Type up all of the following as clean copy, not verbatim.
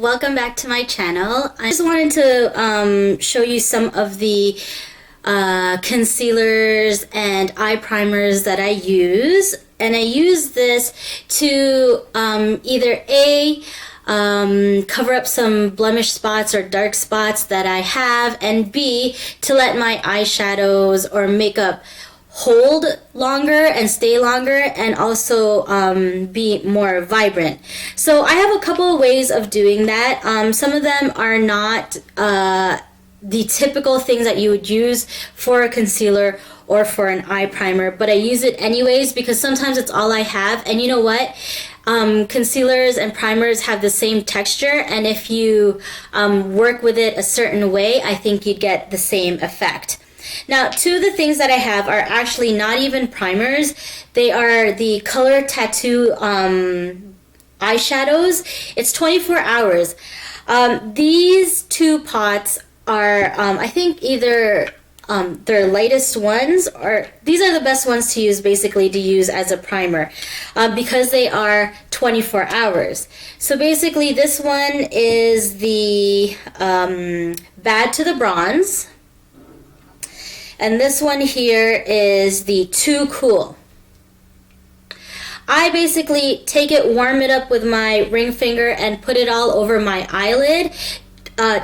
welcome back to my channel. I just wanted to show you some of the concealers and eye primers that I use, and I use this to either cover up some blemish spots or dark spots that I have, and B, to let my eyeshadows or makeup hold longer and stay longer, and also be more vibrant. So I have a couple of ways of doing that. Some of them are not the typical things that you would use for a concealer or for an eye primer, but I use it anyways because sometimes it's all I have. And you know what? Concealers and primers have the same texture, and if you work with it a certain way, I think you'd get the same effect. Now, two of the things that I have are actually not even primers. They are the Color Tattoo eyeshadows. It's 24 hours. These two pots are, I think, either their lightest ones, or these are the best ones to use, basically, to use as a primer, because they are 24 hours. So basically, this one is the Bad to the Bronze. And this one here is the Too Cool. I basically take it, warm it up with my ring finger, and put it all over my eyelid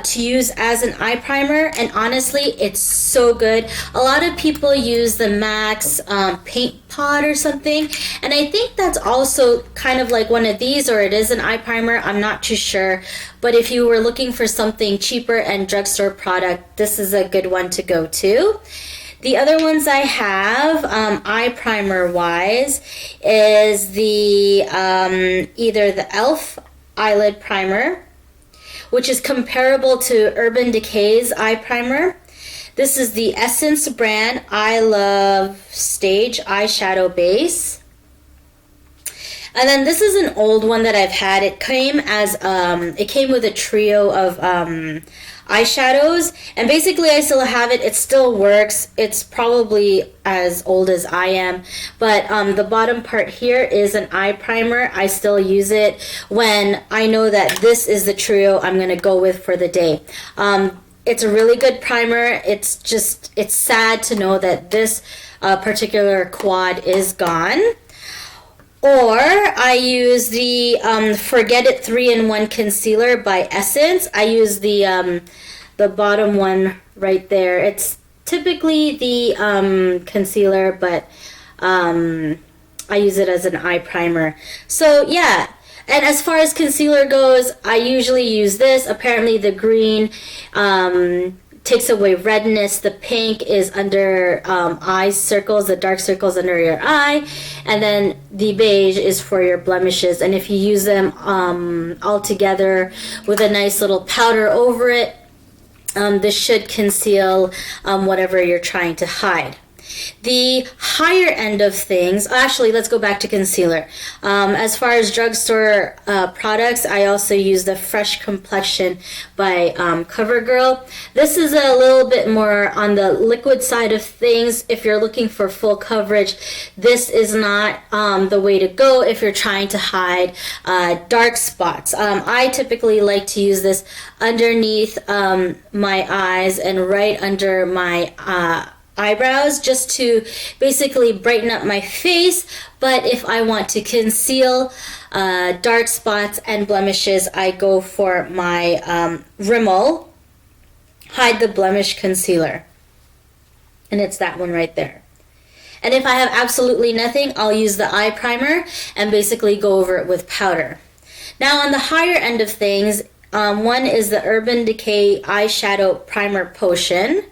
to use as an eye primer, and honestly, it's so good. A lot of people use the Max Paint Pot or something, and I think that's also kind of like one of these, or it is an eye primer, I'm not too sure. But if you were looking for something cheaper and drugstore product, this is a good one to go to. The other ones I have, eye primer wise, is the either the e.l.f. eyelid primer, which is comparable to Urban Decay's eye primer. This is the Essence brand I Love Stage eyeshadow base. And then this is an old one that I've had. It came as it came with a trio of eyeshadows, and basically I still have it. It still works. It's probably as old as I am, but the bottom part here is an eye primer. I still use it when I know that this is the trio I'm gonna go with for the day. It's a really good primer. It's sad to know that this particular quad is gone. Or I use the Forget It 3-in-1 Concealer by Essence. I use the bottom one right there. It's typically the concealer, but I use it as an eye primer. So yeah, and as far as concealer goes, I usually use this. Apparently the green takes away redness. The pink is under eye circles, the dark circles under your eye, and then the beige is for your blemishes. And if you use them all together with a nice little powder over it, this should conceal whatever you're trying to hide. The higher end of things, actually, let's go back to concealer. As far as drugstore products, I also use the Fresh Complexion by CoverGirl. This is a little bit more on the liquid side of things. If you're looking for full coverage, this is not the way to go if you're trying to hide dark spots. I typically like to use this underneath my eyes and right under my eyebrows, just to basically brighten up my face. But if I want to conceal dark spots and blemishes, I go for my Rimmel Hide the Blemish Concealer, and it's that one right there. And if I have absolutely nothing, I'll use the eye primer and basically go over it with powder. Now on the higher end of things, one is the Urban Decay Eyeshadow Primer Potion,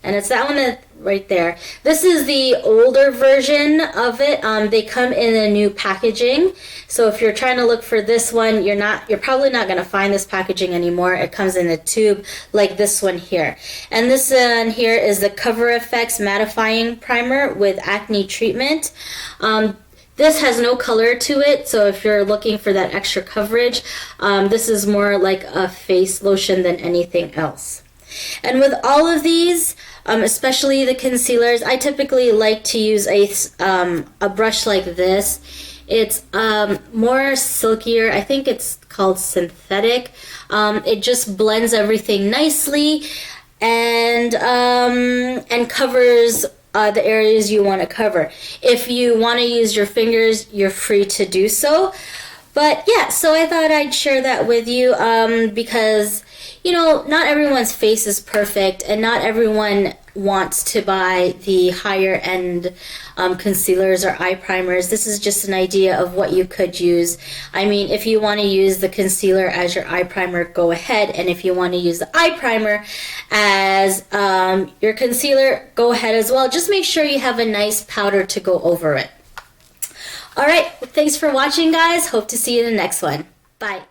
and it's that one right there. This is the older version of it. They come in a new packaging. So if you're trying to look for this one, you're probably not going to find this packaging anymore. It comes in a tube like this one here. And this one here is the Cover FX Mattifying Primer with Acne Treatment. This has no color to it, so if you're looking for that extra coverage, this is more like a face lotion than anything else. And with all of these, especially the concealers, I typically like to use a brush like this It's more silkier. I think it's called synthetic. It just blends everything nicely and covers the areas you want to cover. If you want to use your fingers, you're free to do so. But yeah, so I thought I'd share that with you because, you know, not everyone's face is perfect and not everyone wants to buy the higher end concealers or eye primers. This is just an idea of what you could use. I mean, if you want to use the concealer as your eye primer, go ahead. And if you want to use the eye primer as your concealer, go ahead as well. Just make sure you have a nice powder to go over it. All right, thanks for watching, guys. Hope to see you in the next one. Bye.